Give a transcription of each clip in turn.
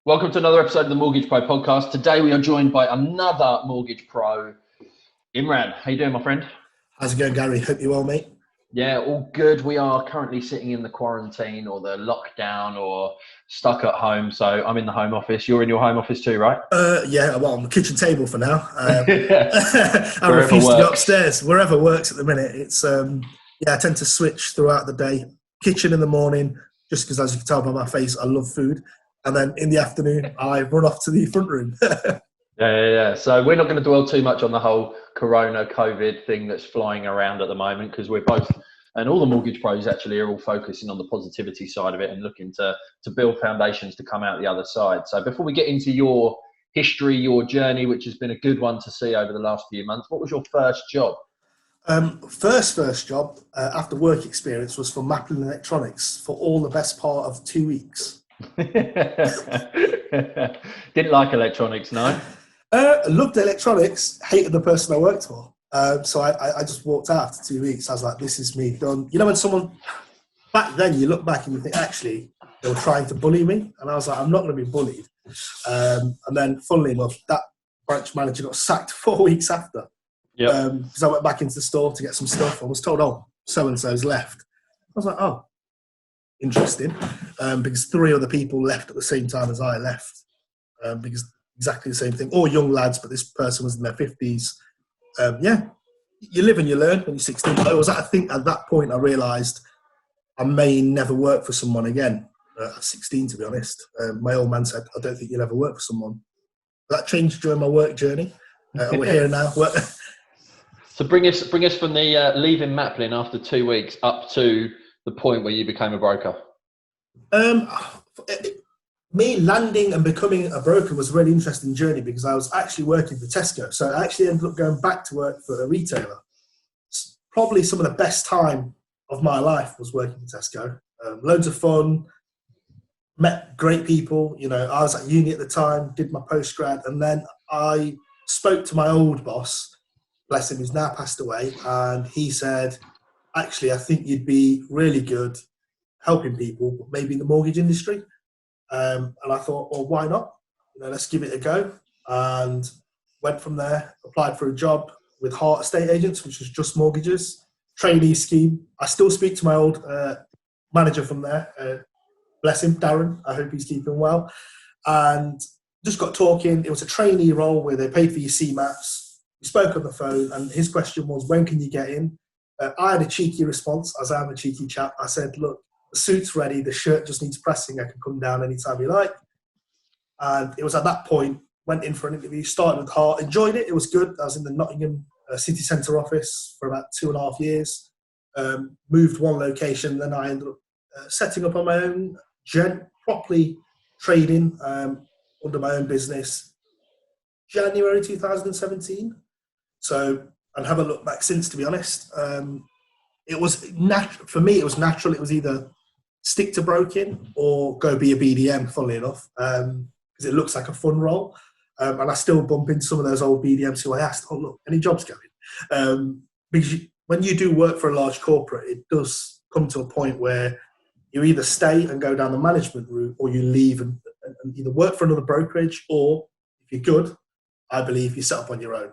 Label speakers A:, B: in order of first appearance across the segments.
A: Welcome to another episode of the Mortgage Pro podcast. Today we are joined by another mortgage pro, Imran. How you doing, my friend?
B: How's it going, Gary? Hope you're well, mate.
A: Yeah, all good. We are currently sitting in the quarantine or the lockdown or stuck at home. So I'm in the home office. You're in your home office too, right?
B: Yeah, well, on the kitchen table for now. I
A: Wherever
B: refuse to go
A: works.
B: upstairs. Wherever works at the minute. It's I tend to switch throughout the day. Kitchen in the morning, just because, as you can tell by my face, I love food. And then in the afternoon, I run off to the front room.
A: Yeah. So we're not going to dwell too much on the whole Corona COVID thing that's flying around at the moment, because we're both, and all the mortgage pros actually, are all focusing on the positivity side of it and looking to build foundations to come out the other side. So before we get into your history, your journey, which has been a good one to see over the last few months, what was your first job?
B: First job after work experience was for Mapping Electronics for all the best part of 2 weeks.
A: Didn't like electronics, no?
B: Loved electronics, hated the person I worked for. So I just walked out after 2 weeks. I was like, this is me done. You know, when someone, back then you look back and you think, actually, they were trying to bully me. And I was like, I'm not going to be bullied. And then, funnily enough, that branch manager got sacked 4 weeks after.
A: Yeah.
B: Because I went back into the store to get some stuff and was told, oh, so-and-so's left. I was like, oh, interesting. Because 3 other people left at the same time as I left. Because exactly the same thing. All young lads, but this person was in their 50s. You live and you learn when you're 16. I think at that point I realised I may never work for someone again. At 16, to be honest. My old man said, I don't think you'll ever work for someone. That changed during my work journey. We're here now.
A: So bring us from the leaving Maplin after 2 weeks up to the point where you became a broker.
B: Me landing and becoming a broker was a really interesting journey, because I was actually working for Tesco. So I actually ended up going back to work for a retailer. Probably some of the best time of my life was working for Tesco. Loads of fun, met great people. You know, I was at uni at the time, did my postgrad, and then I spoke to my old boss, bless him, who's now passed away, and he said, actually, I think you'd be really good helping people, but maybe in the mortgage industry. And I thought, well, why not? You know, let's give it a go. And went from there, applied for a job with Hart Estate Agents, which was just mortgages, trainee scheme. I still speak to my old manager from there, bless him, Darren. I hope he's keeping well. And just got talking. It was a trainee role where they paid for your CMAPs. We spoke on the phone, and his question was, when can you get in? I had a cheeky response, as I'm a cheeky chap. I said, look, the suit's ready, the shirt just needs pressing, I can come down anytime you like. And it was at that point, went in for an interview, started with Hart, enjoyed it, it was good. I was in the Nottingham city centre office for about 2.5 years, moved one location, then I ended up setting up on my own, properly trading under my own business, January 2017. So, and have a look back since, to be honest. It was for me, it was natural. It was either stick to broking or go be a BDM, funnily enough, because it looks like a fun role. And I still bump into some of those old BDMs who I asked, oh, look, any jobs going? Because when you do work for a large corporate, it does come to a point where you either stay and go down the management route, or you leave and either work for another brokerage, or if you're good, I believe you set up on your own.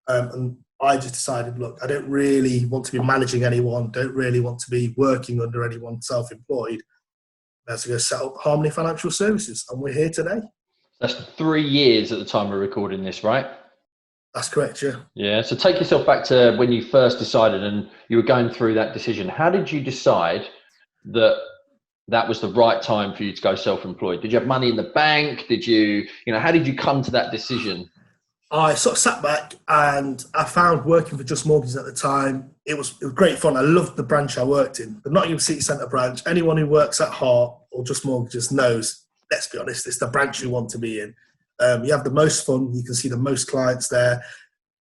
B: And I just decided, look, I don't really want to be managing anyone, don't really want to be working under anyone, self-employed. Let's go set up Harmony Financial Services, and we're here today.
A: That's 3 years at the time we're recording this, right?
B: That's correct, yeah.
A: Yeah, so take yourself back to when you first decided and you were going through that decision. How did you decide that was the right time for you to go self-employed? Did you have money in the bank? How did you come to that decision?
B: I sort of sat back and I found working for Just Mortgages at the time, it was great fun. I loved the branch I worked in, the Nottingham City Centre branch. Anyone who works at Hart or Just Mortgages knows, let's be honest, it's the branch you want to be in. You have the most fun, you can see the most clients there.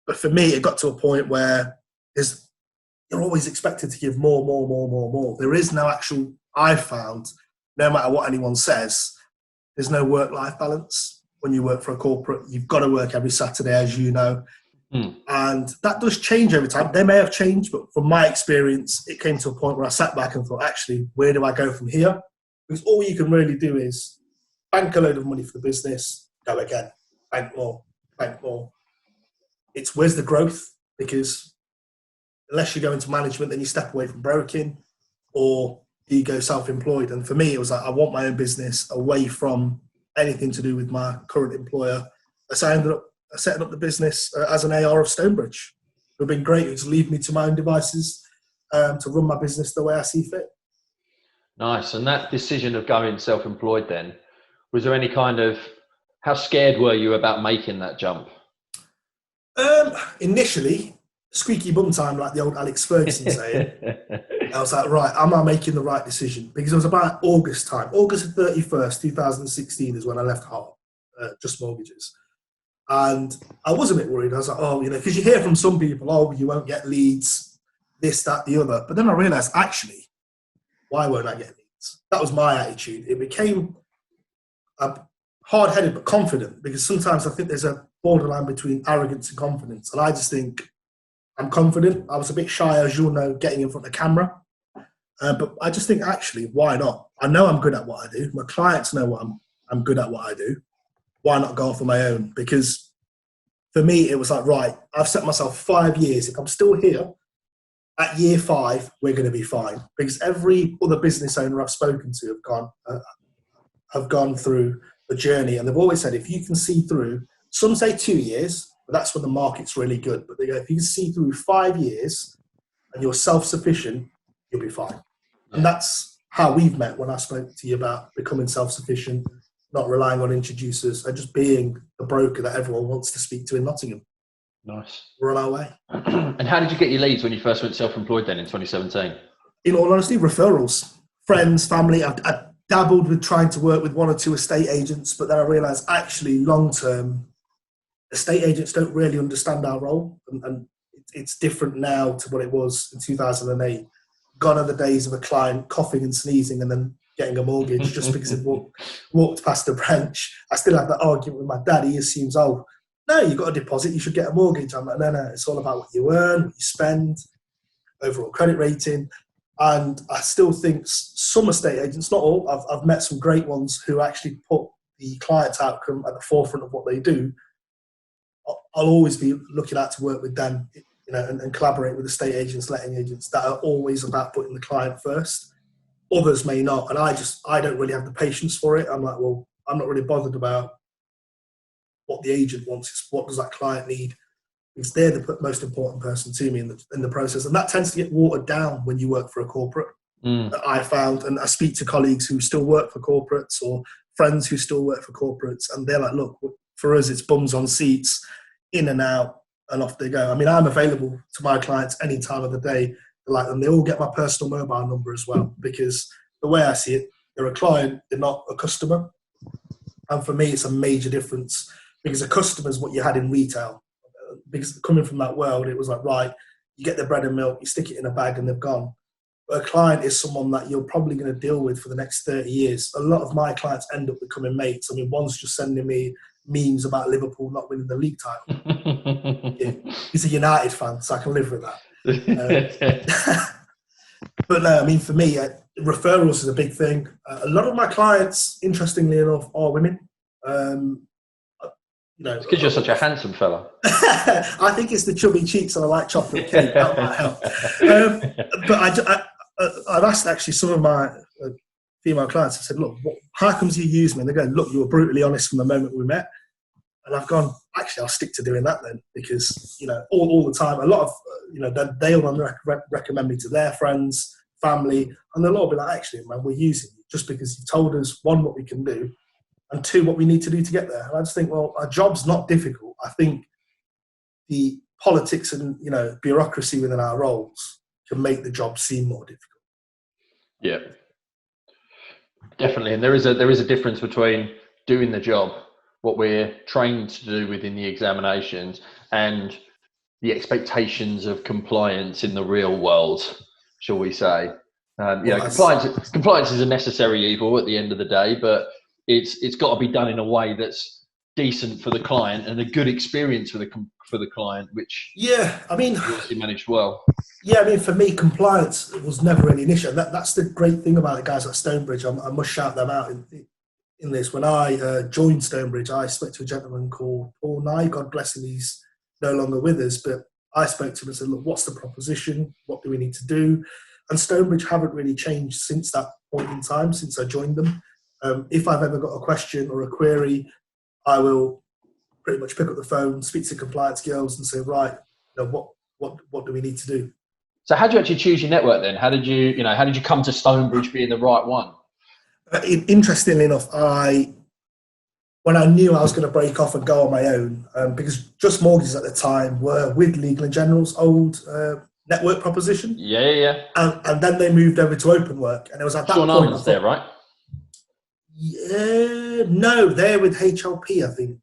B: But for me, it got to a point where you're always expected to give more. There is no actual, I found, no matter what anyone says, there's no work-life balance. When you work for a corporate, you've got to work every Saturday, as you know. And that does change over time. They may have changed, but from my experience, it came to a point where I sat back and thought, actually, where do I go from here? Because all you can really do is bank a load of money for the business, go again, bank more, bank more. It's where's the growth? Because unless you go into management, then you step away from broking, or you go self-employed. And for me, it was like, I want my own business away from anything to do with my current employer. So I ended up setting up the business as an AR of Stonebridge, who've been great. It's leave me to my own devices to run my business the way I see fit.
A: Nice. And that decision of going self-employed then, was there any kind of, how scared were you about making that jump?
B: Initially, squeaky bum time, like the old Alex Ferguson saying. I was like, right, am I making the right decision? Because it was about August time. August 31st, 2016 is when I left Heart, Just Mortgages. And I was a bit worried. I was like, oh, because you hear from some people, oh, you won't get leads, this, that, the other. But then I realized, actually, why won't I get leads? That was my attitude. It became hard-headed but confident, because sometimes I think there's a borderline between arrogance and confidence. And I just think I'm confident. I was a bit shy, as you'll know, getting in front of the camera. But I just think, actually, why not? I know I'm good at what I do. My clients know I'm good at what I do. Why not go for my own? Because for me, it was like, right, I've set myself 5 years. If I'm still here at year 5, we're going to be fine. Because every other business owner I've spoken to have gone through the journey, and they've always said, if you can see through, some say 2 years, but that's when the market's really good. But they go, if you can see through 5 years and you're self-sufficient, you'll be fine. And that's how we've met when I spoke to you about becoming self-sufficient, not relying on introducers, and just being the broker that everyone wants to speak to in Nottingham.
A: Nice.
B: We're on our way.
A: And how did you get your leads when you first went self-employed then in 2017?
B: In all honesty, referrals, friends, family. I dabbled with trying to work with 1 or 2 estate agents, but then I realised actually long-term, estate agents don't really understand our role, and it's different now to what it was in 2008. Gone are the days of a client coughing and sneezing and then getting a mortgage just because it walked past the branch. I still have that argument with my dad. He assumes, oh, no, you've got a deposit, you should get a mortgage. I'm like, no, it's all about what you earn, what you spend, overall credit rating. And I still think some estate agents, not all, I've met some great ones who actually put the client's outcome at the forefront of what they do. I'll always be looking out to work with them, and collaborate with estate agents, letting agents that are always about putting the client first. Others may not, and I don't really have the patience for it. I'm like, well, I'm not really bothered about what the agent wants. It's what does that client need? Because they're the most important person to me in the process, and that tends to get watered down when you work for a corporate. That I found, and I speak to colleagues who still work for corporates or friends who still work for corporates, and they're like, look, for us, it's bums on seats, in and out, and off they go. I mean, I'm available to my clients any time of the day. And they all get my personal mobile number as well, because the way I see it, they're a client, they're not a customer. And for me, it's a major difference, because a customer is what you had in retail. Because coming from that world, it was like, right, you get the bread and milk, you stick it in a bag and they've gone. But a client is someone that you're probably going to deal with for the next 30 years. A lot of my clients end up becoming mates. I mean, one's just sending me memes about Liverpool not winning the league title. He's a United fan, so I can live with that. But no, I mean, for me, referrals is a big thing. A lot of my clients, interestingly enough, are women.
A: It's because you're such a handsome fella.
B: I think it's the chubby cheeks and I like chocolate cake. That might help. But I've asked actually some of my female clients, I said, look, how comes you use me? And they go, look, you were brutally honest from the moment we met. And I've gone, actually, I'll stick to doing that then, because, all the time, a lot of, they'll recommend me to their friends, family, and they'll all be like, actually, man, we're using you just because you've told us, 1, what we can do, and 2, what we need to do to get there. And I just think, well, our job's not difficult. I think the politics and, bureaucracy within our roles can make the job seem more difficult.
A: Yeah, definitely. And there is a difference between doing the job, what we're trained to do within the examinations, and the expectations of compliance in the real world, shall we say. Compliance is a necessary evil at the end of the day, but it's got to be done in a way that's decent for the client and a good experience for the client, which obviously managed well.
B: Yeah, I mean, for me, compliance was never really an issue. That's the great thing about the guys at Stonebridge. I must shout them out. in this. When I joined Stonebridge, I spoke to a gentleman called Paul Nye. God bless him, he's no longer with us. But I spoke to him and said, look, what's the proposition? What do we need to do? And Stonebridge haven't really changed since that point in time, since I joined them. If I've ever got a question or a query, I will pretty much pick up the phone, speak to compliance girls and say, right, what do we need to do?
A: So how did you actually choose your network then? How did you come to Stonebridge being the right one?
B: Interestingly enough, when I knew I was going to break off and go on my own, because Just Mortgages at the time were with Legal & General's old network proposition.
A: Yeah.
B: And then they moved over to Open Work. And it was at that
A: Sean
B: point.
A: Almond's there, right?
B: Yeah, no, they're with HLP, I think.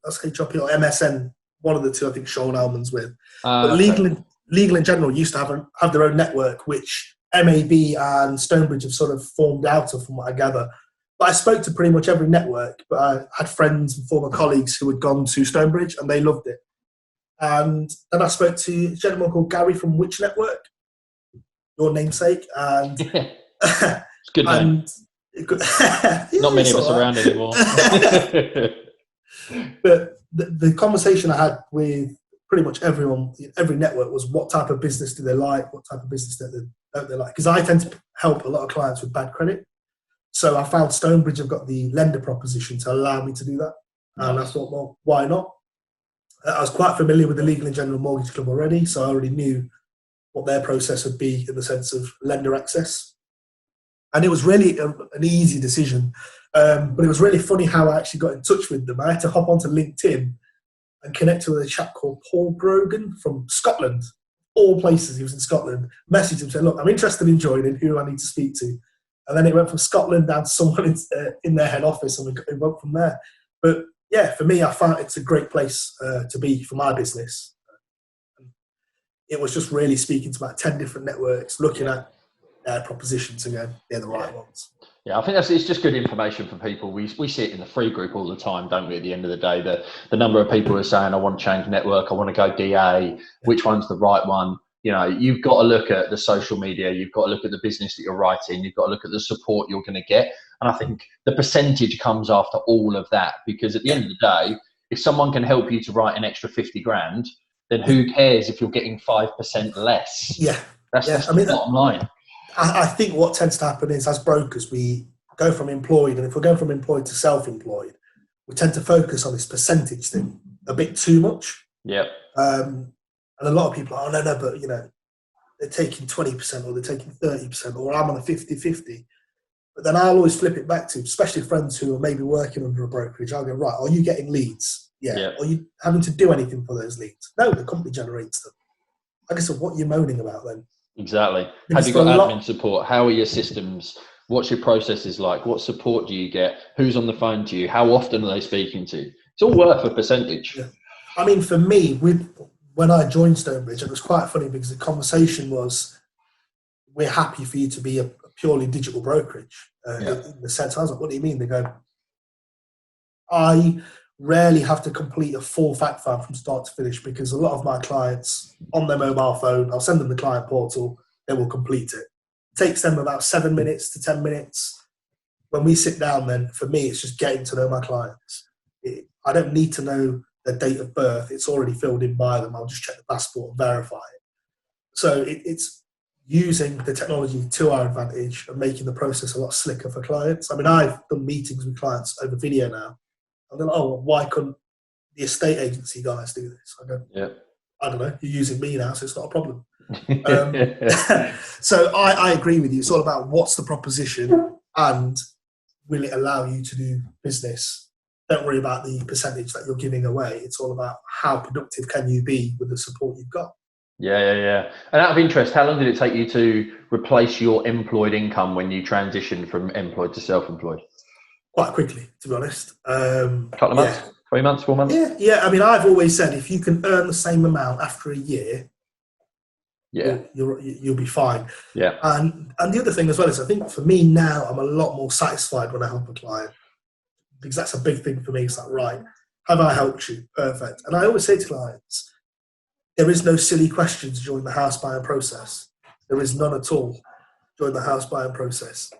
B: That's HLP or MSN, one of the two I think Sean Almond's with. But
A: okay.
B: Legal & General used to have their own network, which MAB and Stonebridge have sort of formed out of, from what I gather. But I spoke to pretty much every network, but I had friends and former colleagues who had gone to Stonebridge and they loved it. And then I spoke to a gentleman called Gary from Which Network, your namesake. And
A: It's a good name. Not many of us around anymore.
B: But the conversation I had with pretty much everyone, every network, was what type of business do they like, what type of business don't they like. Because I tend to help a lot of clients with bad credit. So I found Stonebridge have got the lender proposition to allow me to do that. Nice. And I thought, well, why not? I was quite familiar with the Legal & General Mortgage Club already, so I already knew what their process would be in the sense of lender access. And it was really an easy decision. But it was really funny how I actually got in touch with them. I had to hop onto LinkedIn and connect with a chap called Paul Brogan from Scotland. All places, he was in Scotland. Messaged him, said, look, I'm interested in joining. Who do I need to speak to? And then it went from Scotland down to someone in their head office, and we went from there. But yeah, for me, I found it's a great place to be for my business. It was just really speaking to about 10 different networks, looking at their propositions and going, they're the right ones.
A: Yeah, I think it's just good information for people. We see it in the free group all the time, don't we? At the end of the day, the number of people who are saying, I want to change network, I want to go DA, which one's the right one? You know, you've got to look at the social media, you've got to look at the business that you're writing, you've got to look at the support you're going to get. And I think the percentage comes after all of that, because at the end of the day, if someone can help you to write an extra 50 grand, then who cares if you're getting 5% less?
B: Yeah.
A: That's the bottom line.
B: I think what tends to happen is, as brokers, we go from employed, and if we're going from employed to self-employed, we tend to focus on this percentage thing a bit too much.
A: Yeah.
B: And a lot of people are, oh, no, but, you know, they're taking 20% or they're taking 30%, or I'm on a 50-50. But then I'll always flip it back to, especially friends who are maybe working under a brokerage, I'll go, right, are you getting leads? Yeah. Are you having to do anything for those leads? No, the company generates them. I guess, what are you moaning about then?
A: Exactly. Have you got admin support? How are your systems? What's your processes like? What support do you get? Who's on the phone to you? How often are they speaking to you? It's all worth a percentage.
B: Yeah. I mean, for me, when I joined Stonebridge, it was quite funny because the conversation was, we're happy for you to be a purely digital brokerage. In the sense, I was like, what do you mean? They go, I rarely have to complete a full fact find from start to finish, because a lot of my clients on their mobile phone, I'll send them the client portal, they will complete it. It takes them about 7 minutes to 10 minutes. When we sit down, then for me, it's just getting to know my clients. I don't need to know their date of birth. It's already filled in by them. I'll just check the passport and verify it. So it's using the technology to our advantage and making the process a lot slicker for clients. I mean, I've done meetings with clients over video now. And they're like, oh, well, why couldn't the estate agency guys do this? I go, I don't know. You're using me now, so it's not a problem. So I agree with you. It's all about what's the proposition and will it allow you to do business. Don't worry about the percentage that you're giving away. It's all about how productive can you be with the support you've got.
A: Yeah. And out of interest, how long did it take you to replace your employed income when you transitioned from employed to self-employed?
B: Quite quickly, to be honest.
A: A couple of months? 3 months, 4 months?
B: Yeah. I mean, I've always said, if you can earn the same amount after a year, you'll be fine.
A: Yeah.
B: And the other thing as well is, I think for me now, I'm a lot more satisfied when I help a client, because that's a big thing for me. It's like, right, have I helped you? Perfect. And I always say to clients, there is no silly questions during the house buying process. There is none at all during the house buying process.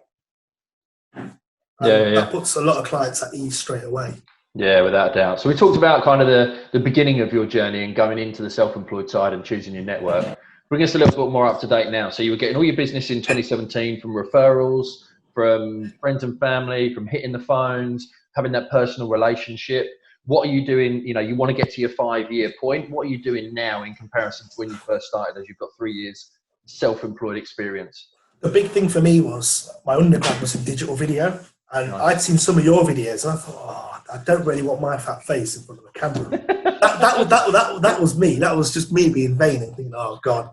B: And that puts a lot of clients at ease straight away.
A: Yeah, without a doubt. So we talked about kind of the beginning of your journey and going into the self-employed side and choosing your network. Bring us a little bit more up to date now. So you were getting all your business in 2017 from referrals, from friends and family, from hitting the phones, having that personal relationship. What are you doing? You know, you want to get to your 5-year point. What are you doing now in comparison to when you first started, as you've got 3 years self-employed experience?
B: The big thing for me was my undergrad was in digital video, and I'd seen some of your videos, and I thought, oh, I don't really want my fat face in front of a camera. that was me. That was just me being vain and thinking, oh God,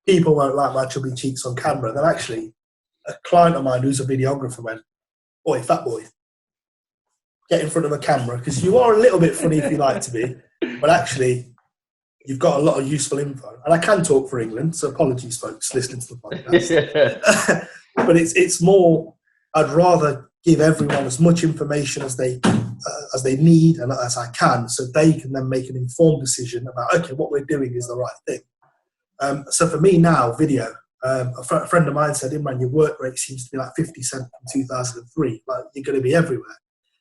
B: people won't like my chubby cheeks on camera. Then actually, a client of mine who's a videographer went, boy, fat boy, get in front of a camera, because you are a little bit funny if you like to be, but actually you've got a lot of useful info. And I can talk for England, so apologies folks listening to the podcast. But it's more, I'd rather give everyone as much information as they need and as I can, so they can then make an informed decision about, okay, what we're doing is the right thing. So for me now, video, a friend of mine said, Imran, your work rate seems to be like 50 Cent from 2003. Like, you're going to be everywhere.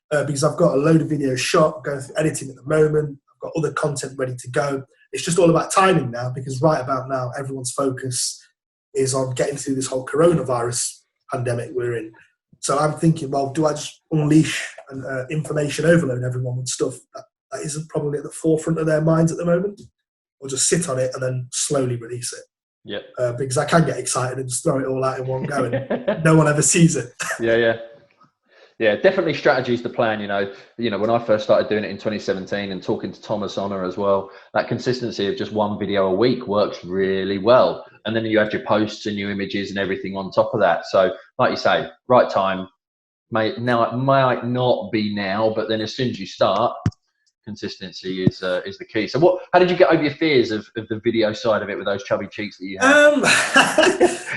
B: Because I've got a load of videos shot, going through editing at the moment. I've got other content ready to go. It's just all about timing now, because right about now, everyone's focus is on getting through this whole coronavirus pandemic we're in. So I'm thinking, well, do I just unleash an information overload everyone with stuff that isn't probably at the forefront of their minds at the moment, or just sit on it and then slowly release it?
A: Yeah.
B: Because I can get excited and just throw it all out in one go, and no one ever sees it.
A: Yeah, definitely strategy is the plan. You know, when I first started doing it in 2017 and talking to Thomas Honor as well, that consistency of just one video a week works really well. And then you have your posts and your images and everything on top of that. So like you say, right time. Now it might not be now, but then as soon as you start, consistency is the key. So how did you get over your fears of the video side of it with those chubby cheeks that you have?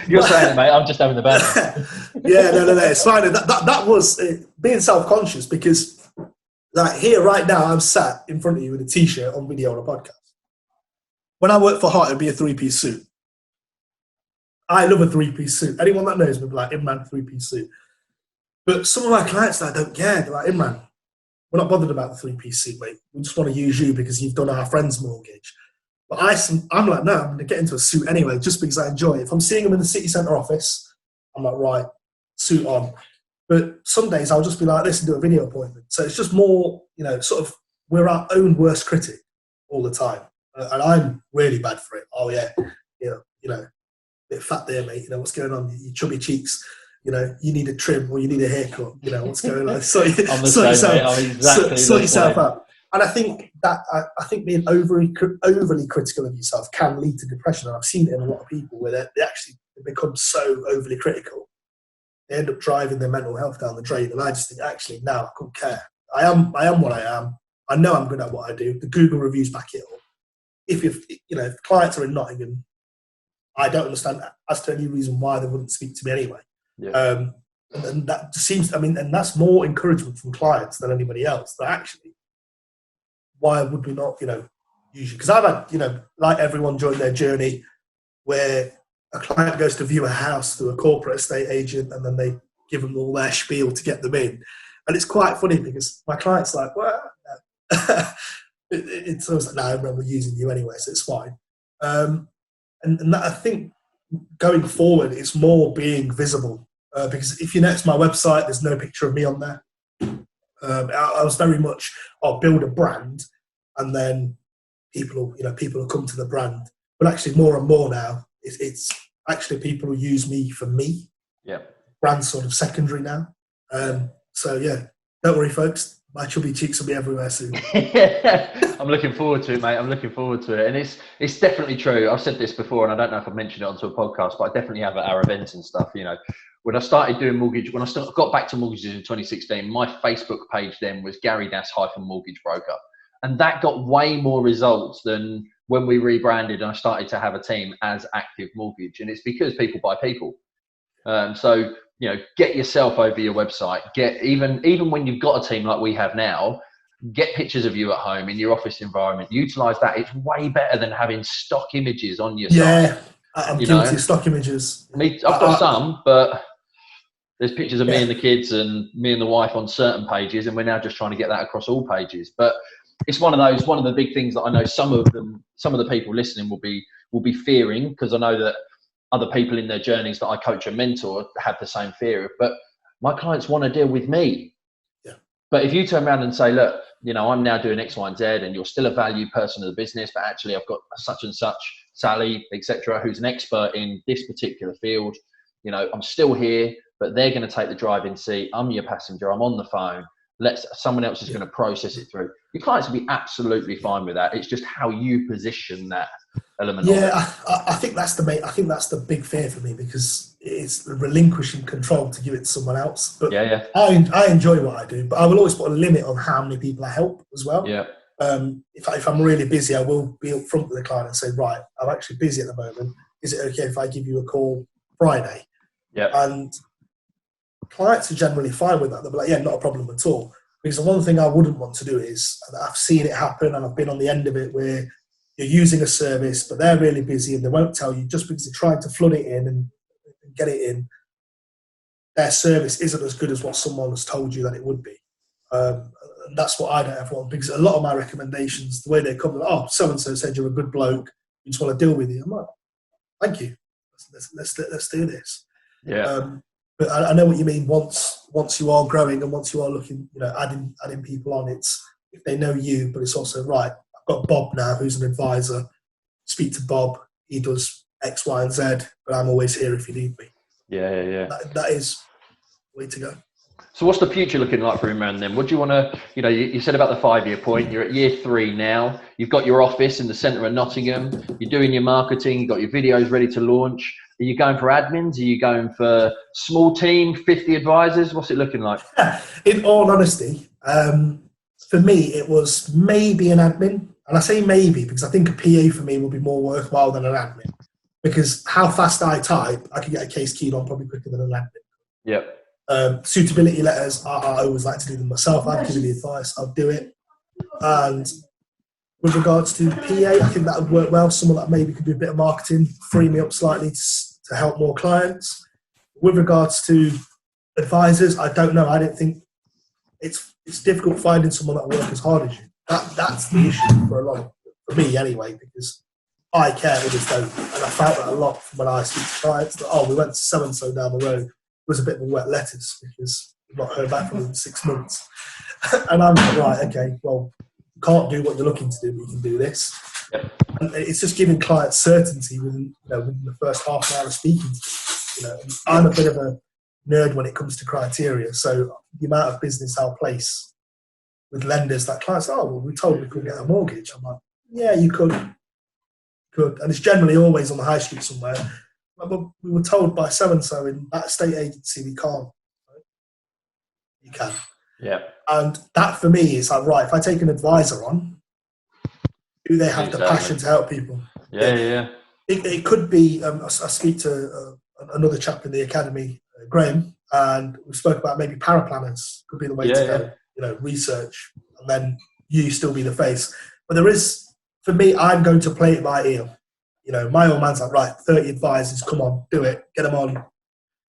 A: You're saying it, mate. I'm just having the banter.
B: Yeah, no, it's fine. That was being self-conscious, because like here right now, I'm sat in front of you with a t-shirt on video on a podcast. When I worked for Hart, it'd be a 3-piece suit. I love a 3-piece suit. Anyone that knows me would be like, Imran, 3-piece suit. But some of my clients that don't care, they're like, Imran, we're not bothered about the 3-piece suit, mate. We just want to use you because you've done our friend's mortgage. But I'm like, no, I'm going to get into a suit anyway, just because I enjoy it. If I'm seeing them in the city centre office, I'm like, right, suit on. But some days I'll just be like this and do a video appointment. So it's just more, sort of, we're our own worst critic all the time. And I'm really bad for it. Oh yeah, bit fat there, mate. What's going on? Your chubby cheeks. You need a trim or you need a haircut. What's going on? Sort yourself out. And I think being overly critical of yourself can lead to depression. And I've seen it in a lot of people where they actually become so overly critical, they end up driving their mental health down the drain. And I just think, actually, now I couldn't care. I am what I am. I know I'm good at what I do. The Google reviews back it up. If clients are in Nottingham, I don't understand as to any reason why they wouldn't speak to me anyway. Yeah. And that seems, and that's more encouragement from clients than anybody else. That actually, why would we not, use you? Because I've had, like everyone during their journey, where a client goes to view a house through a corporate estate agent, and then they give them all their spiel to get them in. And it's quite funny because my client's like, well, no. It's always like, no, I remember using you anyway, so it's fine. And that, I think going forward, it's more being visible. Because if you notice my website, there's no picture of me on there. I was very much, I'll build a brand, and then people will come to the brand. But actually, more and more now, it's actually people who use me for me.
A: Yeah.
B: Brand's sort of secondary now. So yeah, don't worry, folks. My chubby cheeks will be everywhere soon.
A: I'm looking forward to it, mate. I'm looking forward to it. And it's definitely true. I've said this before, and I don't know if I've mentioned it onto a podcast, but I definitely have at our events and stuff, When I started doing mortgage, when I got back to mortgages in 2016, my Facebook page then was Gary Das-Mortgage Broker. And that got way more results than when we rebranded and I started to have a team as Active Mortgage. And it's because people buy people. So, get yourself over your website. Get even when you've got a team like we have now, get pictures of you at home in your office environment. Utilize that. It's way better than having stock images on your site.
B: Yeah, I'm guilty of stock images.
A: I've got some, but There's pictures of me and the kids and me and the wife on certain pages, and we're now just trying to get that across all pages. But it's one of the big things that I know some of the people listening will be fearing, because I know that other people in their journeys that I coach and mentor have the same fear. But my clients want to deal with me.
B: Yeah.
A: But if you turn around and say, look, you know, I'm now doing X, Y, and Z, and you're still a valued person of the business, but actually I've got such and such Sally, etc., who's an expert in this particular field. You know, I'm still here, but they're going to take the driving seat. I'm your passenger. I'm on the phone. Someone else is going to process it through. Your clients will be absolutely fine with that. It's just how you position that element.
B: Yeah, I think that's the big fear for me, because it's relinquishing control to give it to someone else. But I enjoy what I do, but I will always put a limit on how many people I help as well.
A: Yeah.
B: If I'm really busy, I will be up front with the client and say, right, I'm actually busy at the moment. Is it okay if I give you a call Friday?
A: Yeah.
B: And clients are generally fine with that. They'll be like, yeah, not a problem at all. Because the one thing I wouldn't want to do is, I've seen it happen and I've been on the end of it, where you're using a service, but they're really busy and they won't tell you just because they're trying to flood it in and get it in. Their service isn't as good as what someone has told you that it would be. And that's what I don't ever want, because a lot of my recommendations, the way they come, oh, so-and-so said you're a good bloke, we just want to deal with you. I'm like, thank you. Let's do this.
A: Yeah.
B: But I know what you mean. Once you are growing and once you are looking, you know, adding people on, it's if they know you, but it's also right. I've got Bob now, who's an advisor. Speak to Bob. He does X, Y, and Z, but I'm always here if you need me.
A: Yeah.
B: That is the way to go.
A: So what's the future looking like for Imran then? What do you want to, you know, you said about the 5-year point, you're at year 3 now, you've got your office in the centre of Nottingham, you're doing your marketing, you've got your videos ready to launch. Are you going for admins? Are you going for small team, 50 advisors? What's it looking like?
B: In all honesty, for me, it was maybe an admin. And I say maybe because I think a PA for me will be more worthwhile than an admin. Because how fast I type, I can get a case keyed on probably quicker than an admin.
A: Yep.
B: Suitability letters, I always like to do them myself. I've given the advice, I'll do it. And with regards to PA, I think that would work well. Someone that maybe could do a bit of marketing, free me up slightly to help more clients. With regards to advisors, I don't know. I don't think it's difficult finding someone that will work as hard as you. That's the issue for me anyway, because I care, others don't. And I found that a lot when I speak to clients that, oh, we went to so-and-so down the road. It was a bit of a wet lettuce because we've not heard back from them in 6 months. And I'm like, right, okay, well, you can't do what you're looking to do, but you can do this.
A: Yep.
B: And it's just giving clients certainty within the first half an hour of speaking to them. I'm a bit of a nerd when it comes to criteria. So the amount of business I'll place with lenders that clients, oh, well, we told we could get a mortgage. I'm like, yeah, you could. And it's generally always on the high street somewhere. But we were told by so-and-so in that estate agency we can't. Right? You can.
A: Yeah.
B: And that for me is like, right, if I take an advisor on, do they have the passion to help people?
A: Yeah.
B: It could be, I speak to another chap in the academy, Graham, and we spoke about maybe paraplanners could be the way to go. Research, and then you still be the face. But there is, for me, I'm going to play it by ear. My old man's like, right, 30 advisors, come on, do it, get them on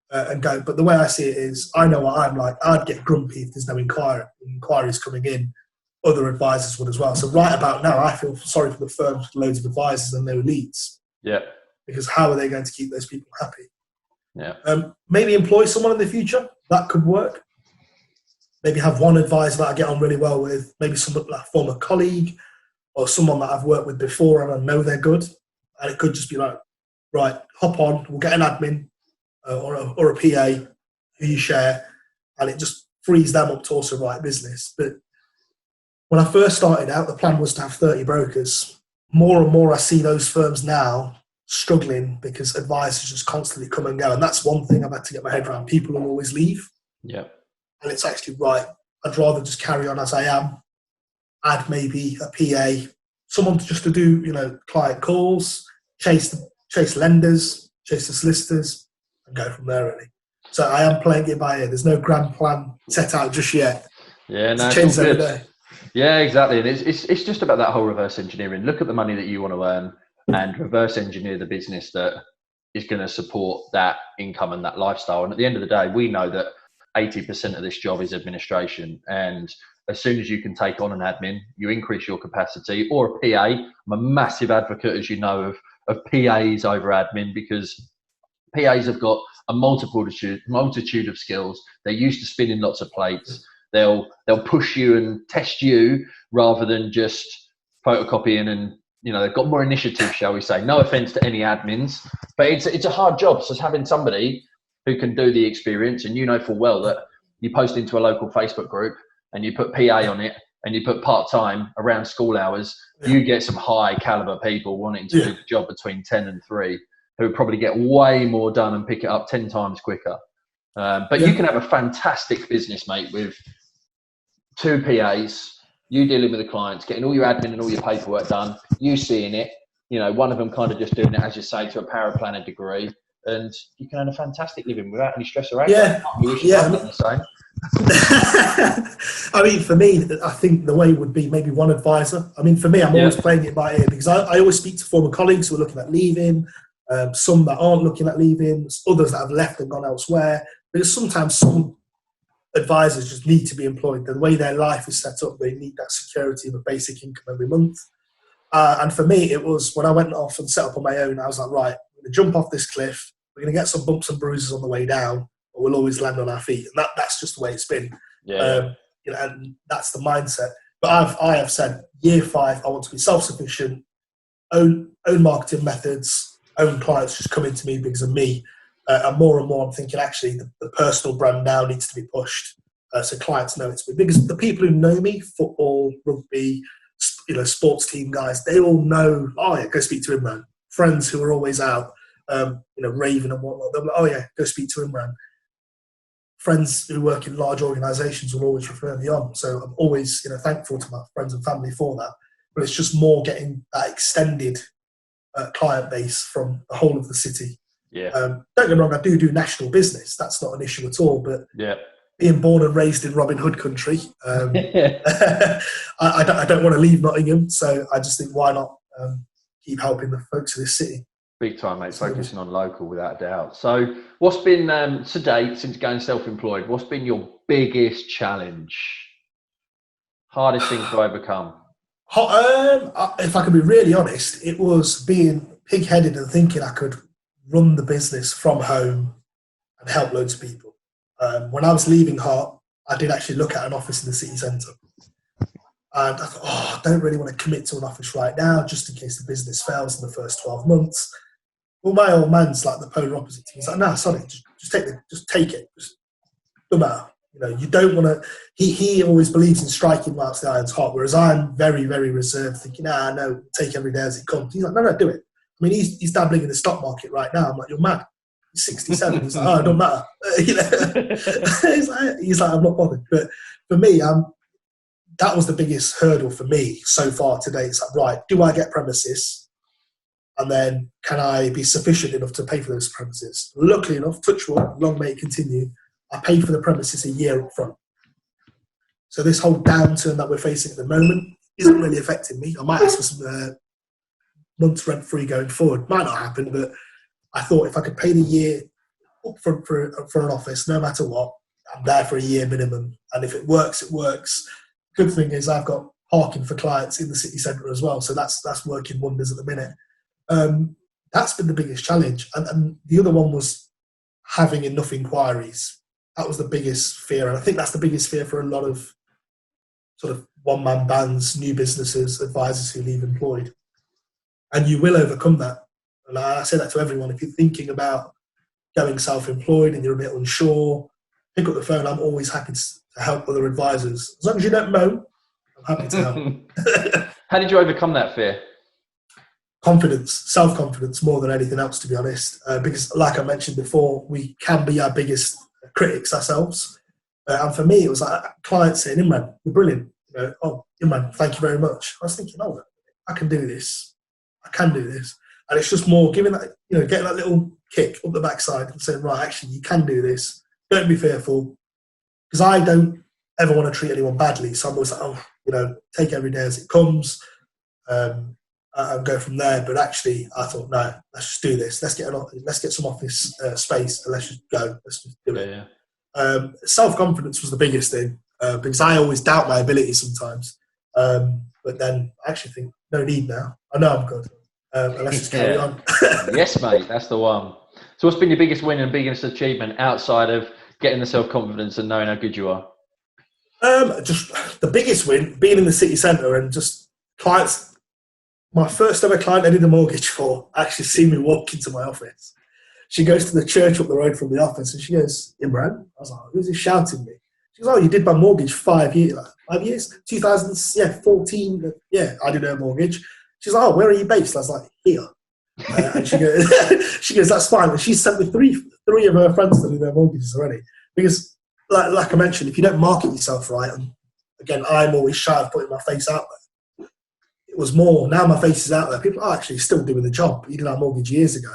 B: and go. But the way I see it is, I know what I'm like. I'd get grumpy if there's no inquiries coming in. Other advisors would as well. So right about now, I feel sorry for the firms with loads of advisors and no leads.
A: Yeah.
B: Because how are they going to keep those people happy?
A: Yeah.
B: Maybe employ someone in the future. That could work. Maybe have one advisor that I get on really well with. Maybe someone like a former colleague or someone that I've worked with before and I know they're good. And it could just be like, right, hop on, we'll get an admin or a PA who you share, and it just frees them up to also write business. But when I first started out, the plan was to have 30 brokers. More and more I see those firms now struggling because advisors just constantly come and go. And that's one thing I've had to get my head around. People will always leave.
A: Yeah.
B: And it's actually right. I'd rather just carry on as I am, add maybe a PA, someone just to do, client calls, chase lenders, chase the solicitors, and go from there, really. So I am playing it by ear. There's no grand plan set out just yet.
A: Yeah, no,
B: it's changes every day.
A: Yeah, exactly. And it's just about that whole reverse engineering. Look at the money that you want to earn and reverse engineer the business that is going to support that income and that lifestyle. And at the end of the day, we know that 80% of this job is administration. And as soon as you can take on an admin, you increase your capacity, or a PA. I'm a massive advocate, as you know, of PAs over admin, because PAs have got a multitude of skills. They're used to spinning lots of plates. They'll push you and test you rather than just photocopying, and they've got more initiative, shall we say. No offense to any admins, but it's a hard job. So having somebody who can do the experience, and full well that you post into a local Facebook group and you put PA on it and you put part-time around school hours, you get some high caliber people wanting to do the job between 10 and 3 who probably get way more done and pick it up 10 times quicker. But you can have a fantastic business, mate, with 2 PAs, you dealing with the clients, getting all your admin and all your paperwork done, you seeing it, one of them kind of just doing it, as you say, to a power planner degree, and you can have a fantastic living without any stress or anger. The same.
B: I mean, for me, I think the way would be maybe one advisor. I mean, for me, I'm always playing it by ear, because I always speak to former colleagues who are looking at leaving, some that aren't looking at leaving, others that have left and gone elsewhere, because sometimes some advisors just need to be employed. The way their life is set up, they need that security of a basic income every month. And for me, it was when I went off and set up on my own, I was like, right, we're going to jump off this cliff. We're going to get some bumps and bruises on the way down, but we'll always land on our feet. And that's just the way it's been. And that's the mindset. But I have said, year 5, I want to be self-sufficient, own marketing methods, own clients just coming to me because of me. And more I'm thinking, actually, the personal brand now needs to be pushed, so clients know it's me. Because the people who know me, football, rugby, sports team guys, they all know, oh yeah, go speak to Imran. Friends who are always out, raving and whatnot, they're like, oh yeah, go speak to Imran. Friends who work in large organisations will always refer me on. So I'm always, thankful to my friends and family for that. But it's just more getting that extended client base from the whole of the city. Don't get me wrong, I do national business. That's not an issue at all. But being born and raised in Robin Hood country, I don't want to leave Nottingham. So I just think, why not keep helping the folks of this city?
A: Big time, mate. Focusing on local, without a doubt. So what's been, to date, since going self-employed, what's been your biggest challenge? Hardest thing to overcome?
B: If I can be really honest, it was being pig-headed and thinking I could run the business from home and help loads of people. When I was leaving Hart, I did actually look at an office in the city centre. And I thought, I don't really want to commit to an office right now, just in case the business fails in the first 12 months. Well, my old man's like the polar opposite to me. He's like, no, sorry, just take it. Just no matter. You don't want to. He always believes in striking whilst the iron's hot, whereas I'm very, very reserved, thinking, no, take every day as it comes. He's like, no, do it. I mean, he's dabbling in the stock market right now. I'm like, you're mad. He's 67. He's like, it don't matter. He's like, I'm not bothered. But for me, that was the biggest hurdle for me so far today. It's like, right, do I get premises? And then can I be sufficient enough to pay for those premises? Luckily enough, touch wood, long may it continue, I pay for the premises a year up front. So this whole downturn that we're facing at the moment isn't really affecting me. I might ask for some months rent free going forward. Might not happen, but I thought if I could pay the year up front for an office, no matter what, I'm there for a year minimum. And if it works, it works. Good thing is I've got parking for clients in the city centre as well. So that's working wonders at the minute. That's been the biggest challenge. And the other one was having enough inquiries. That was the biggest fear. And I think that's the biggest fear for a lot of sort of one-man bands, new businesses, advisors who leave employed. And you will overcome that. And I say that to everyone. If you're thinking about going self-employed and you're a bit unsure, pick up the phone. I'm always happy to help other advisors. As long as you don't moan, I'm happy to help.
A: How did you overcome that fear?
B: Confidence, self-confidence more than anything else, to be honest. Because like I mentioned before, we can be our biggest critics ourselves. And for me, it was like clients saying, Imran, you're brilliant. Oh, Imran, thank you very much. I was thinking, I can do this. I can do this. And it's just more giving that, getting that little kick up the backside and saying, right, actually, you can do this. Don't be fearful. Because I don't ever want to treat anyone badly. So I'm always like, take every day as it comes. and go from there. But actually, I thought, no, let's just do this. Let's get some office space and let's just go. Let's just do it. Yeah. Self-confidence was the biggest thing because I always doubt my ability sometimes. But then I actually think, no need now. I know I'm good. And let's just carry on.
A: Yes, mate, that's the one. So what's been your biggest win and biggest achievement outside of getting the self-confidence and knowing how good you are?
B: Just the biggest win, being in the city centre and just clients. My first ever client I did a mortgage for actually seen me walk into my office. She goes to the church up the road from the office and she goes, Imran? I was like, who's he shouting me? She goes, oh, you did my mortgage 5 years? Like, 5 years? 2014. Yeah, I did her mortgage. She's like, oh, where are you based? I was like, here. And she goes, that's fine. And she sent me three of her friends to do their mortgages already. Because, like I mentioned, if you don't market yourself right, and again, I'm always shy of putting my face out there. It was more, now my face is out there. People are actually still doing the job. You did our mortgage years ago.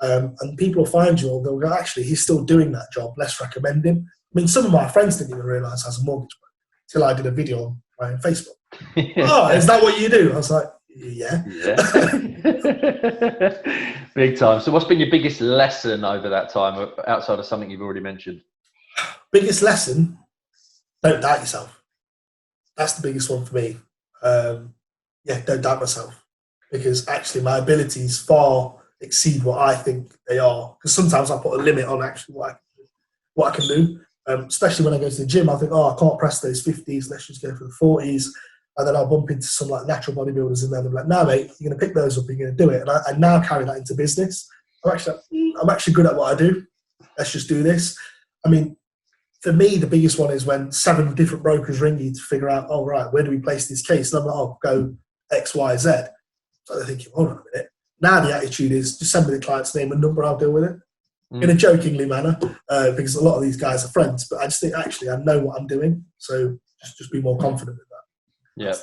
B: And people will find you, or they'll go, actually, he's still doing that job. Let's recommend him. I mean, some of my friends didn't even realise I was a mortgage broker until I did a video on my Facebook. Oh, is that what you do? I was like, yeah.
A: Big time. So what's been your biggest lesson over that time, outside of something you've already mentioned?
B: Biggest lesson, don't doubt yourself. That's the biggest one for me. Don't doubt myself. Because actually my abilities far exceed what I think they are. Because sometimes I put a limit on actually what I can do. Especially when I go to the gym, I think, oh, I can't press those 50s, let's just go for the 40s. And then I'll bump into some like natural bodybuilders in there. They're like, no, mate, you're going to pick those up, you're going to do it. And I now carry that into business. I'm actually good at what I do. Let's just do this. I mean, for me, the biggest one is when 7 different brokers ring you to figure out, oh, right, where do we place this case? And I'm like, oh, go X, Y, Z. So they're thinking, hold on a minute. Now the attitude is just send me the client's name and number, I'll deal with it. In a jokingly manner, because a lot of these guys are friends. But I just think, actually, I know what I'm doing. So just be more confident in that.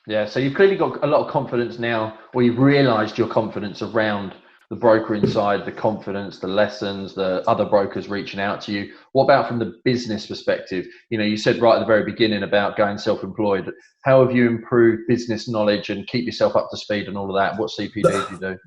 A: Yeah. So you've clearly got a lot of confidence now, or you've realised your confidence around the broker inside, the confidence, the lessons, the other brokers reaching out to you. What about from the business perspective? You know, you said right at the very beginning about going self-employed. How have you improved business knowledge and keep yourself up to speed and all of that? What CPD do you do?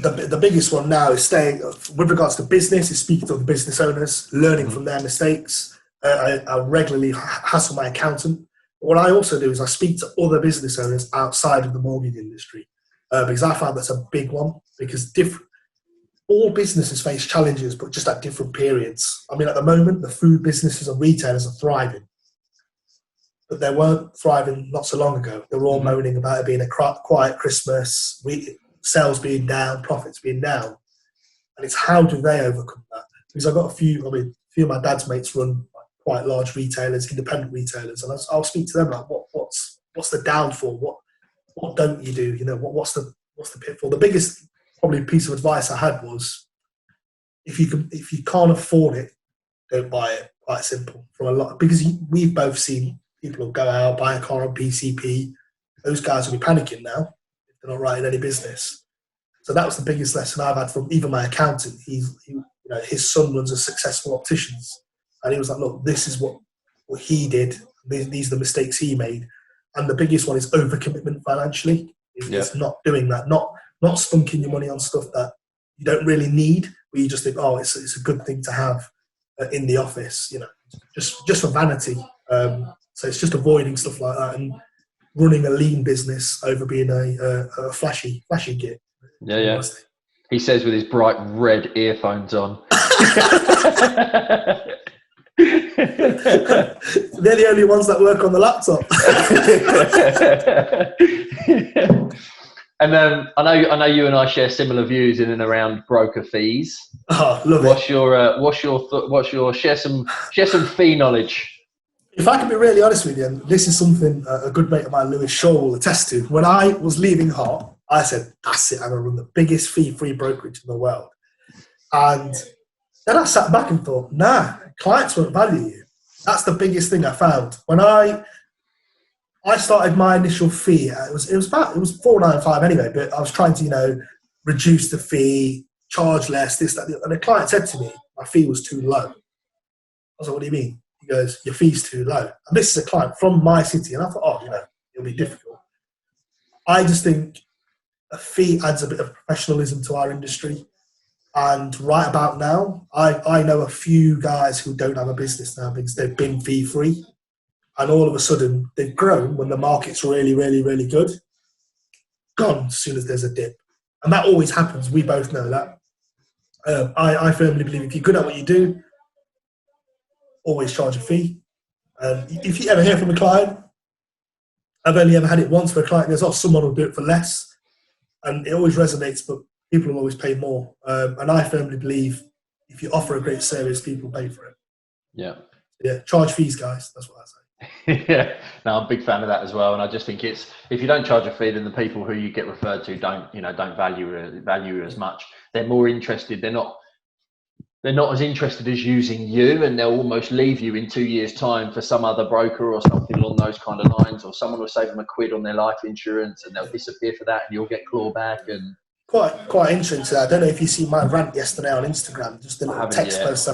B: The biggest one now is staying, with regards to business, is speaking to the business owners, learning from their mistakes. I regularly hassle my accountant. What I also do is I speak to other business owners outside of the mortgage industry because I found that's a big one, because all businesses face challenges, but just at different periods. I mean, at the moment, the food businesses and retailers are thriving, but they weren't thriving not so long ago. They were all moaning about it being a quiet Christmas, sales being down, profits being down. And it's how do they overcome that? Because I've got a few of my dad's mates run quite large retailers, independent retailers, and I'll speak to them like, what's the downfall? What don't you do? You know, what's the pitfall? The biggest probably piece of advice I had was, if you can't afford it, don't buy it. Quite simple. Because we've both seen people who go out, buy a car on PCP. Those guys will be panicking now if they're not writing any business. So that was the biggest lesson I've had from even my accountant. His son runs a successful opticians, and he was like, look, this is what he did. These are the mistakes he made. And the biggest one is overcommitment financially. It's not doing that, not spunking your money on stuff that you don't really need, but you just think, oh, it's a good thing to have in the office, you know, just for vanity. So it's just avoiding stuff like that and running a lean business over being a flashy git.
A: Yeah. He says with his bright red earphones on.
B: They're the only ones that work on the laptop.
A: And I know you and I share similar views in and around broker fees.
B: Oh, love it.
A: Share some fee knowledge.
B: If I can be really honest with you, and this is something a good mate of mine, Lewis Shaw, will attest to. When I was leaving Hart, I said, that's it, I'm going to run the biggest fee-free brokerage in the world. And then I sat back and thought, nah, clients won't value you. That's the biggest thing I found. When I started my initial fee, it was $495 anyway, but I was trying to, reduce the fee, charge less, this, that, and the client said to me, my fee was too low. I was like, what do you mean? He goes, your fee's too low. And this is a client from my city. And I thought, it'll be difficult. I just think a fee adds a bit of professionalism to our industry. And right about now, I know a few guys who don't have a business now because they've been fee free. And all of a sudden, they've grown when the market's really, really, really good. Gone as soon as there's a dip. And that always happens. We both know that. I firmly believe if you're good at what you do, always charge a fee. If you ever hear from a client, I've only ever had it once where a client goes, oh, someone will do it for less. And it always resonates, but people will always pay more. And I firmly believe if you offer a great service, people pay for it.
A: Yeah.
B: Yeah, charge fees, guys. That's what I say.
A: Yeah, no, I'm a big fan of that as well. And I just think it's, if you don't charge a fee, then the people who you get referred to don't value it as much. They're more interested. They're not as interested as using you, and they'll almost leave you in 2 years' time for some other broker or something along those kind of lines, or someone will save them £1 on their life insurance and they'll disappear for that and you'll get clawback. And
B: quite interesting. I don't know if you see my rant yesterday on Instagram, just a little text post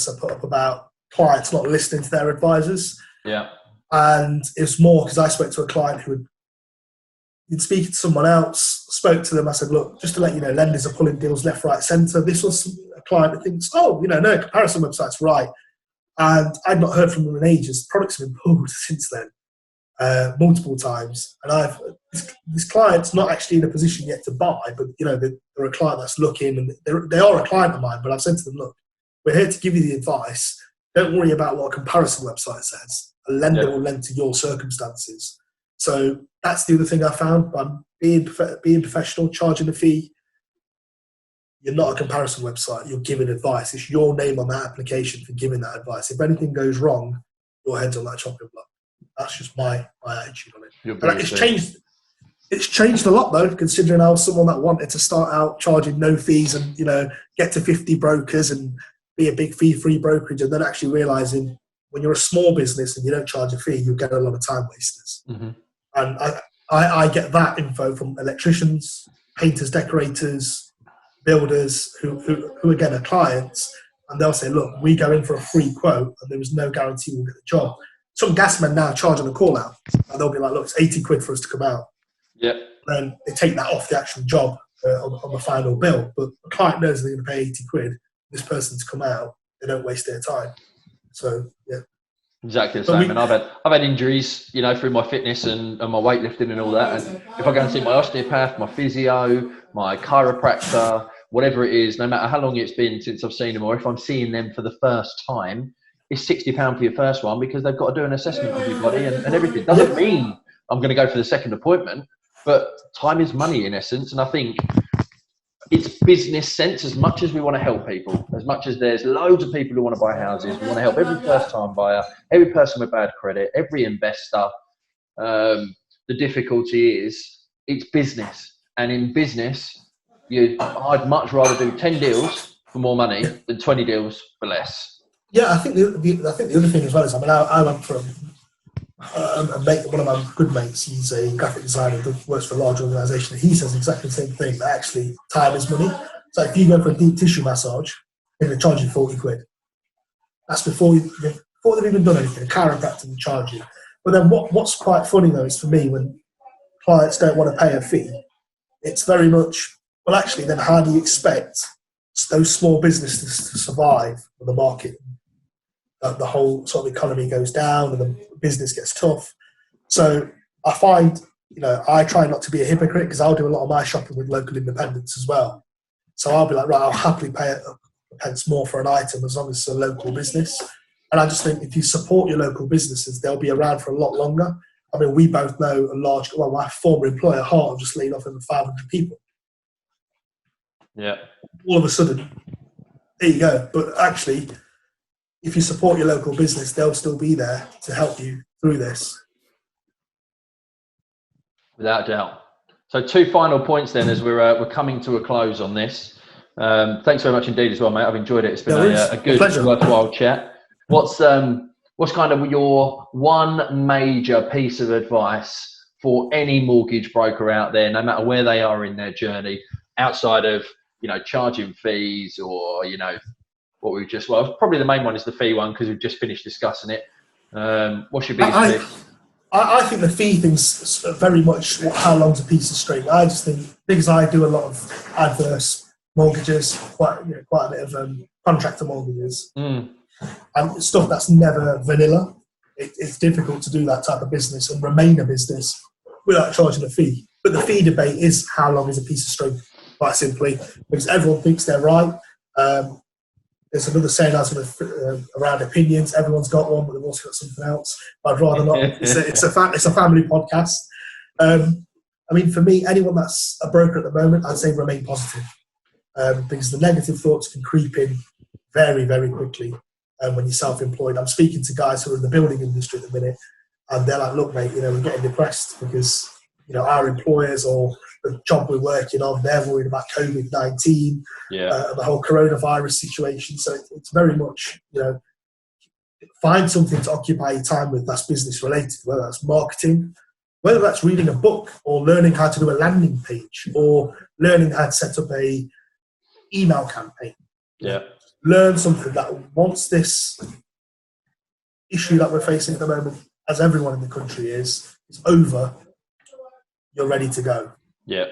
B: I put up about clients not listening to their advisors.
A: Yeah.
B: And it's more because I spoke to a client who had speaking to someone else, spoke to them. I said, look, just to let you know, lenders are pulling deals left, right, centre. This was a client that thinks, no, comparison website's right. And I'd not heard from them in ages. Products have been pulled since then, multiple times. And this client's not actually in a position yet to buy, but they're a client that's looking, and they are a client of mine. But I've said to them, look, we're here to give you the advice. Don't worry about what a comparison website says. A lender will lend to your circumstances. So that's the other thing I found. By being professional, charging a fee, you're not a comparison website. You're giving advice. It's your name on that application for giving that advice. If anything goes wrong, your head's on that chopping block. That's just my attitude on it. But it's changed. It's changed a lot though, considering I was someone that wanted to start out charging no fees and get to 50 brokers and be a big fee-free brokerage, and then actually realizing when you're a small business and you don't charge a fee, you get a lot of time wasters. Mm-hmm. And I get that info from electricians, painters, decorators, builders who again are clients, and they'll say, look, we go in for a free quote and there is no guarantee we'll get the job. Some gasmen now charge on a call out, and they'll be like, look, it's 80 quid for us to come out.
A: Yep.
B: Then they take that off the actual job on the final bill. But the client knows they're going to pay 80 quid, this person to come out, they don't waste their time. So, yeah.
A: Exactly the same. And I've had injuries, through my fitness and my weightlifting and all that. And if I go and see my osteopath, my physio, my chiropractor, whatever it is, no matter how long it's been since I've seen them, or if I'm seeing them for the first time, it's £60 for your first one because they've got to do an assessment of your body and everything. Doesn't mean I'm going to go for the second appointment, but time is money in essence. And I think it's business sense as much as we want to help people, as much as there's loads of people who want to buy houses. We want to help every first time buyer, every person with bad credit, every investor. The difficulty is it's business. And in business, I'd much rather do 10 deals for more money than 20 deals for less.
B: Yeah, I think the other thing as well is, I went from one of my good mates, he's a graphic designer that works for a large organisation. He says exactly the same thing, that actually time is money. So if you go for a deep tissue massage, they're going to charge you 40 quid. That's before they've even done anything. A chiropractor will charge you. But then what's quite funny though is for me, when clients don't want to pay a fee, it's very much, well actually then how do you expect those small businesses to survive when the market, the whole sort of economy goes down and the business gets tough? So I find, I try not to be a hypocrite because I'll do a lot of my shopping with local independents as well. So I'll be like, right, I'll happily pay a pence more for an item as long as it's a local business. And I just think if you support your local businesses, they'll be around for a lot longer. I mean, we both know my former employer, Hart, just laid off over 500 people.
A: Yeah.
B: All of a sudden, there you go. But actually, if you support your local business, they'll still be there to help you through this. Without
A: doubt. So 2 final points then as we're coming to a close on this. Thanks very much indeed as well, mate. I've enjoyed it. It's been a good, worthwhile chat. What's kind of your one major piece of advice for any mortgage broker out there, no matter where they are in their journey, outside of, charging fees or, probably the main one is the fee one because we've just finished discussing it. What's your biggest piece?
B: I think the fee thing's very much how long's a piece of string. I just think, because I do a lot of adverse mortgages, quite a bit of contractor mortgages, and stuff that's never vanilla. It's difficult to do that type of business and remain a business without charging a fee. But the fee debate is how long is a piece of string, quite simply, because everyone thinks they're right. There's another saying I was around opinions. Everyone's got one, but they've also got something else. I'd rather not. It's a family podcast. I mean, for me, anyone that's a broker at the moment, I'd say remain positive, because the negative thoughts can creep in very, very quickly. When you're self-employed, I'm speaking to guys who are in the building industry at the minute, and they're like, "Look, mate, we're getting depressed because our employers or the job we're working on, they're worried about COVID-19, the whole coronavirus situation." So it's very much, find something to occupy your time with that's business related, whether that's marketing, whether that's reading a book or learning how to do a landing page or learning how to set up a email campaign.
A: Yeah.
B: Learn something that once this issue that we're facing at the moment, as everyone in the country is over, you're ready to go.
A: Yeah,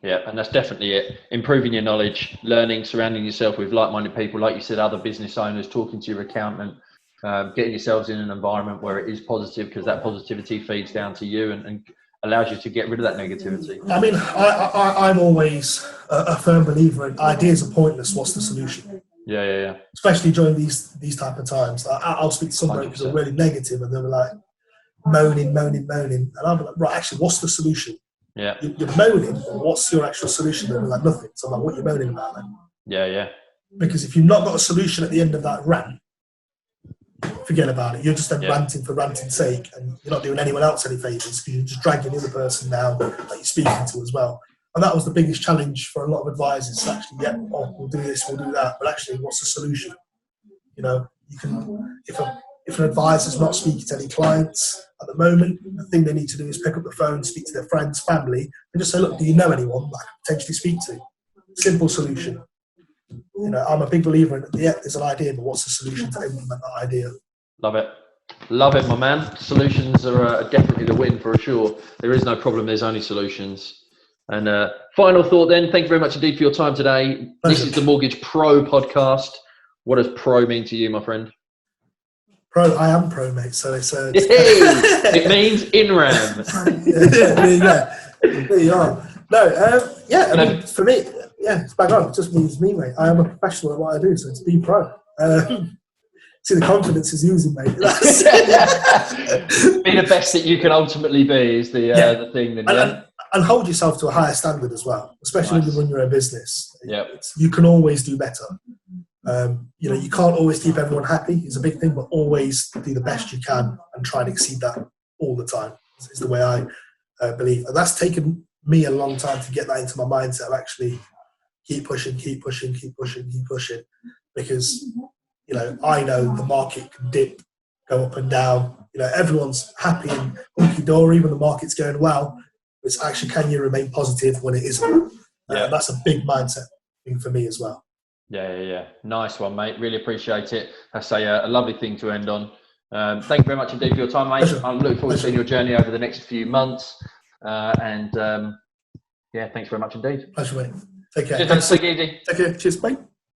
A: and that's definitely it. Improving your knowledge, learning, surrounding yourself with like-minded people, like you said, other business owners, talking to your accountant, getting yourselves in an environment where it is positive, because that positivity feeds down to you and allows you to get rid of that negativity.
B: I mean, I'm always a firm believer in ideas are pointless. What's the solution?
A: Yeah.
B: Especially during these type of times. I'll speak to some brokers who are really negative, and they'll be like moaning, and I'll be like, right, actually, what's the solution?
A: Yeah.
B: You're moaning, but what's your actual solution? And they're like, nothing. So I'm like, what are you moaning about then?
A: Yeah.
B: Because if you've not got a solution at the end of that rant, forget about it. You're just then ranting for ranting's sake, and you're not doing anyone else any favours, because you're just dragging the other person down that you're speaking to as well. And that was the biggest challenge for a lot of advisors. Actually, we'll do this, we'll do that, but actually, what's the solution? You can, if an advisor's not speaking to any clients at the moment, the thing they need to do is pick up the phone, speak to their friends, family, and just say, look, do you know anyone that I could potentially speak to? Simple solution. I'm a big believer in there's an idea, but what's the solution to implement that idea?
A: Love it, my man. Solutions are definitely the win for sure. There is no problem, there's only solutions. And final thought then, thank you very much indeed for your time today. Pleasure. This is the Mortgage Pro podcast. What does pro mean to you, my friend?
B: Pro, I am pro, mate. So it's
A: it means Imran.
B: There you are. No, I mean, for me, it's bang on. It just means me, mate. I am a professional at what I do, so it's be pro. See, the confidence is using, mate.
A: Be the best that you can ultimately be is the thing. Then,
B: and hold yourself to a higher standard as well, especially when you run your own business.
A: Yeah,
B: you can always do better. You can't always keep everyone happy. It's a big thing, but always do the best you can and try and exceed that all the time. Is the way I believe, and that's taken me a long time to get that into my mindset of actually keep pushing, because I know the market can dip, go up and down. Everyone's happy and hunky-dory when the market's going well. It's actually, can you remain positive when it isn't? And that's a big mindset thing for me as well.
A: Yeah. Nice one, mate. Really appreciate it. That's a lovely thing to end on. Thank you very much indeed for your time, mate.
B: Pleasure.
A: I'm looking forward to seeing your journey over the next few months. Thanks very much indeed.
B: Pleasure, mate. Take care.
A: Cheers, take it easy.
B: Take care. Cheers, mate.